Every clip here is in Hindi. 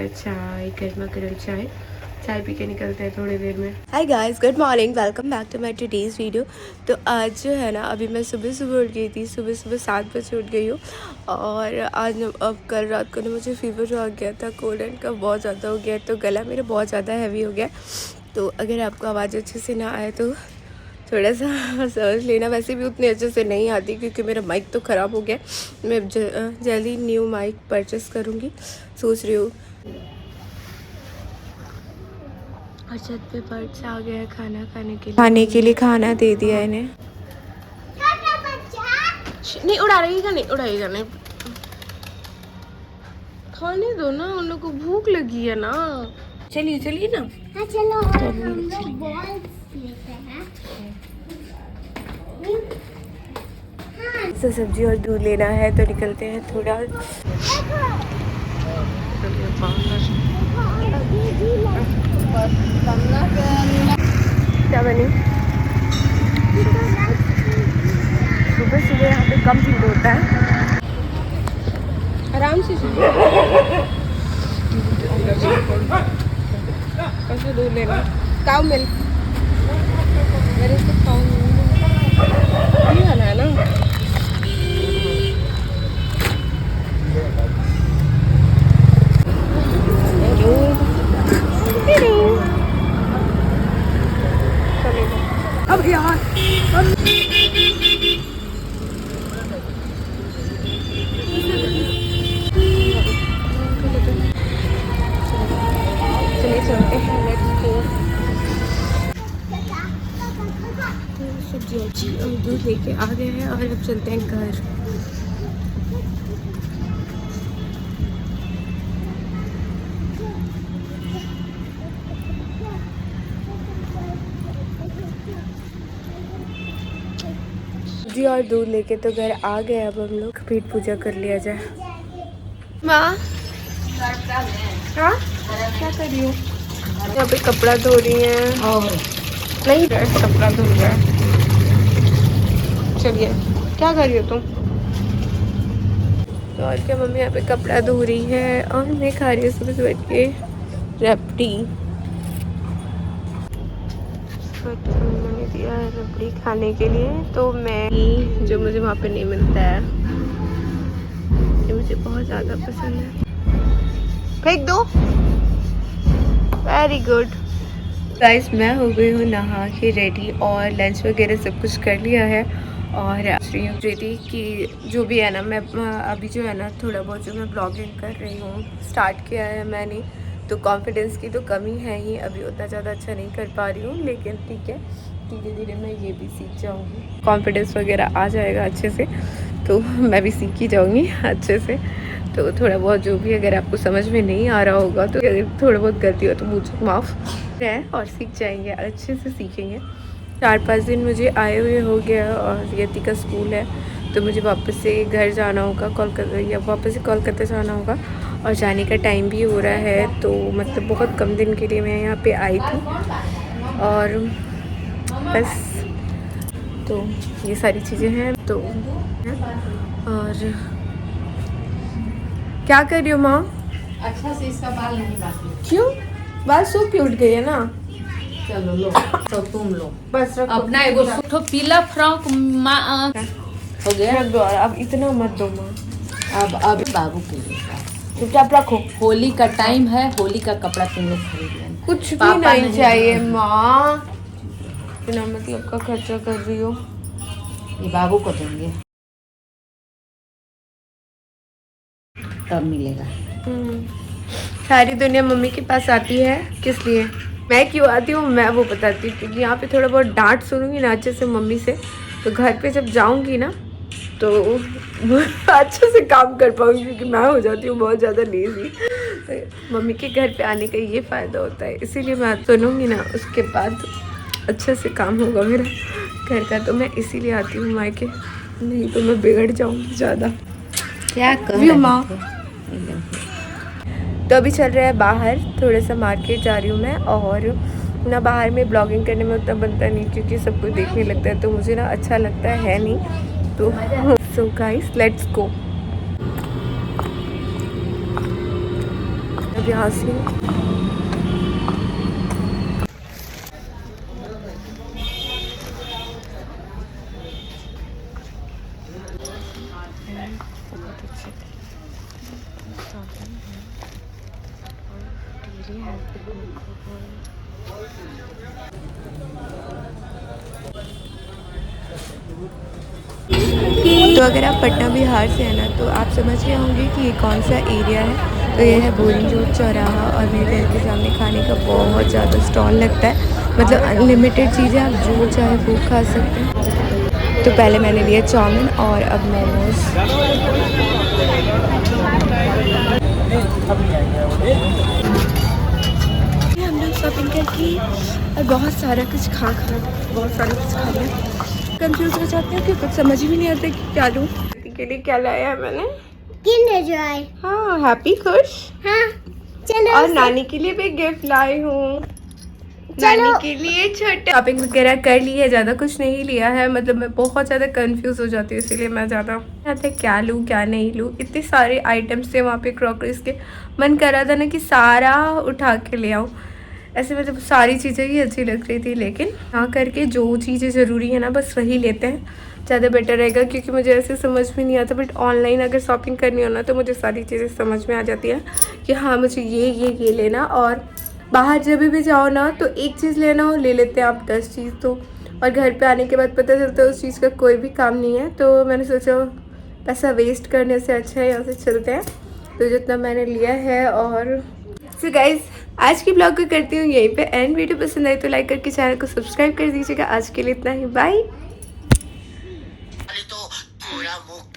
चाय, गर्मा गर्म चाय पी के निकलते हैं थोड़ी देर में। Hi guys, good morning, welcome back to my today's video. तो आज जो है ना, अभी मैं सुबह सुबह उठ गई थी, सुबह 7 बजे उठ गई हूँ। और आज अब कल रात को ना मुझे फीवर आ गया था, कोल्ड एंड का बहुत ज़्यादा हो गया, तो गला मेरा बहुत ज़्यादा हैवी हो गया। तो अगर आपको आवाज़ अच्छे से ना आए तो थोड़ा सा समझ लेना। वैसे भी उतने अच्छे से नहीं आती क्योंकि मेरा माइक तो ख़राब हो गया। मैं जल्दी न्यू माइक परचेस करूँगी, सोच रही हूँ। और छत पे बर्ड्स आ गया है खाना खाने के लिए खाना दे दिया इन्हें। नहीं उड़ाएगा, नहीं खाने दो ना, उन लोग को भूख लगी है ना। चलिए ना। हाँ चलो, हम लोग बॉल्स लेते हैं। तो सब्जी और दूध लेना है तो निकलते हैं थोड़ा। क्या बनी? सुबह यहाँ पे कम भीड़ होता है, आराम से कैसे दूध लेना? काउ मिल्क मेरे से काउ नहीं खाना है ना। अब यार चलते हैं, लेट्स गो। सब्जी और दूध लेके आ गए हैं और अब चलते हैं घर। सब्जी और दूध लेके तो घर आ गए। अब हम लोग पेट पूजा कर लिया जाए। माँ हाँ क्या कर रही हो? यहाँ पे कपड़ा धो रही हैं। और नहीं, कपड़ा धुल गया। चलिए, क्या कर रही हो तुम? तो और क्या, मम्मी यहाँ पे कपड़ा धो रही है और मैं खा रही हूँ सुबह के रबड़ी। मैंने दिया है रबड़ी खाने के लिए, तो मैं जो मुझे वहाँ पे नहीं मिलता है, ये मुझे बहुत ज़्यादा पसंद है। फेंक दो। वेरी गुड गाइस, मैं हो गई हूँ नहा के रेडी और लंच वगैरह सब कुछ कर लिया है। और रेडी कि जो भी है ना, मैं अभी जो है ना थोड़ा बहुत जो मैं ब्लॉगिंग कर रही हूँ, स्टार्ट किया है मैंने। तो कॉन्फिडेंस की तो कमी है ही, अभी उतना ज़्यादा अच्छा नहीं कर पा रही हूँ, लेकिन ठीक है, धीरे धीरे मैं ये भी सीख जाऊँगी। कॉन्फिडेंस वगैरह आ जाएगा अच्छे से तो मैं भी सीख ही जाऊँगी अच्छे से। तो थोड़ा बहुत जो भी अगर आपको समझ में नहीं आ रहा होगा तो थोड़ा बहुत गलती हो तो मुझे माफ़ है, और सीख जाएंगे, अच्छे से सीखेंगे। 4-5 दिन मुझे आए हुए हो गया और यति का स्कूल है, तो मुझे वापस से घर जाना होगा, कोलकाता, या वापस से कोलकाता जाना होगा। और जाने का टाइम भी हो रहा है, तो मतलब बहुत कम दिन के लिए मैं यहाँ पे आई थी और बस। तो ये सारी चीज़ें हैं। तो और क्या कर रही हो माँ? अच्छा से इसका बाल नहीं बाकी। क्यों? बाल सूख के उठ गई है ना। चलो लो, तो तुम लो बस रखो। अपना एगो सूठो पीला फ्रॉक हो गया। रख दो, अब इतना मत दो माँ। अब बाबू के लिए चुपचाप रखो। होली का टाइम है, होली का कपड़ा तुम लोग खरीद लेना। कुछ भी नहीं चाहिए माँ, बिना मतलब का खर्चा कर रही हो। ये बाबू को देंगे तब मिलेगा। सारी दुनिया मम्मी के पास आती है किस लिए? मैं क्यों आती हूँ मैं वो बताती हूँ, क्योंकि यहाँ पे थोड़ा बहुत डांट सुनूंगी ना अच्छे से मम्मी से, तो घर पे जब जाऊँगी ना तो अच्छे से काम कर पाऊँगी, क्योंकि मैं हो जाती हूँ बहुत ज़्यादा लेज़ी। तो मम्मी के घर पे आने का ये फ़ायदा होता है, इसीलिए मैं सुनूँगी ना, उसके बाद अच्छे से काम होगा मेरा घर का। तो मैं इसीलिए आती हूँ मायके, नहीं तो मैं बिगड़ जाऊँगी ज़्यादा। क्या कर माँ? तो अभी चल रहा है बाहर, थोड़ा सा मार्केट जा रही हूँ मैं। और ना बाहर में ब्लॉगिंग करने में उतना बनता नहीं, क्योंकि सब कुछ देखने लगता है, तो मुझे ना अच्छा लगता है नहीं। तो सो गाइस, लेट्स गो। प्यासी हूँ। बहुत अच्छे थे। तो अगर आप पटना बिहार से हैं ना तो आप समझ गए होंगे कि ये कौन सा एरिया है। तो ये है बोरिंग रोड चौराहा और मेरे घर के सामने खाने का बहुत ज़्यादा स्टॉल लगता है। मतलब अनलिमिटेड चीज़ें आप जो चाहे वो खा सकते हैं। तो पहले मैंने लिया चाउमीन और अब मोमोज। हम लोग शॉपिंग करके और बहुत सारा कुछ बहुत सारा कुछ खा लिया। कंफ्यूज हो जाते हैं कि कुछ समझ भी नहीं आता कि क्या लूँ। के लिए क्या लाया है मैंने? Kinder Joy. हाँ, हैप्पी खुश। हाँ चलो। और नानी के लिए भी गिफ्ट लाई हूँ। नानी के लिए छोटे शॉपिंग वगैरह कर ली है, ज़्यादा कुछ नहीं लिया है। मतलब मैं बहुत ज़्यादा कंफ्यूज हो जाती हूँ, इसीलिए मैं ज़्यादा क्या लूँ क्या नहीं लूँ। इतने सारे आइटम्स थे वहाँ पे क्रॉकरीज के, मन कर रहा था ना कि सारा उठा के ले आऊँ। ऐसे मतलब सारी चीज़ें ही अच्छी लग रही थी, लेकिन यहाँ करके जो चीज़ें ज़रूरी है ना बस वही लेते हैं, ज़्यादा बेटर रहेगा। क्योंकि मुझे ऐसे समझ में नहीं आता, बट ऑनलाइन अगर शॉपिंग करनी हो ना तो मुझे सारी चीज़ें समझ में आ जाती है कि हाँ मुझे ये लेना। और बाहर जब भी जाओ ना तो एक चीज़ लेना हो ले लेते हैं आप 10 चीज़ तो, और घर पे आने के बाद पता चलता है उस चीज़ का कोई भी काम नहीं है। तो मैंने सोचा पैसा वेस्ट करने से अच्छा है यहाँ से चलते हैं। तो जितना मैंने लिया है। और सो गाइज आज की ब्लॉग को करती हूँ यहीं पे एंड। वीडियो पसंद आई तो लाइक करके चैनल को सब्सक्राइब कर दीजिएगा। आज के लिए इतना ही, बाय।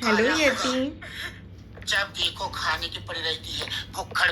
हेलो यति, जब देखो खाने की पड़ी रहती है भुक्खड़।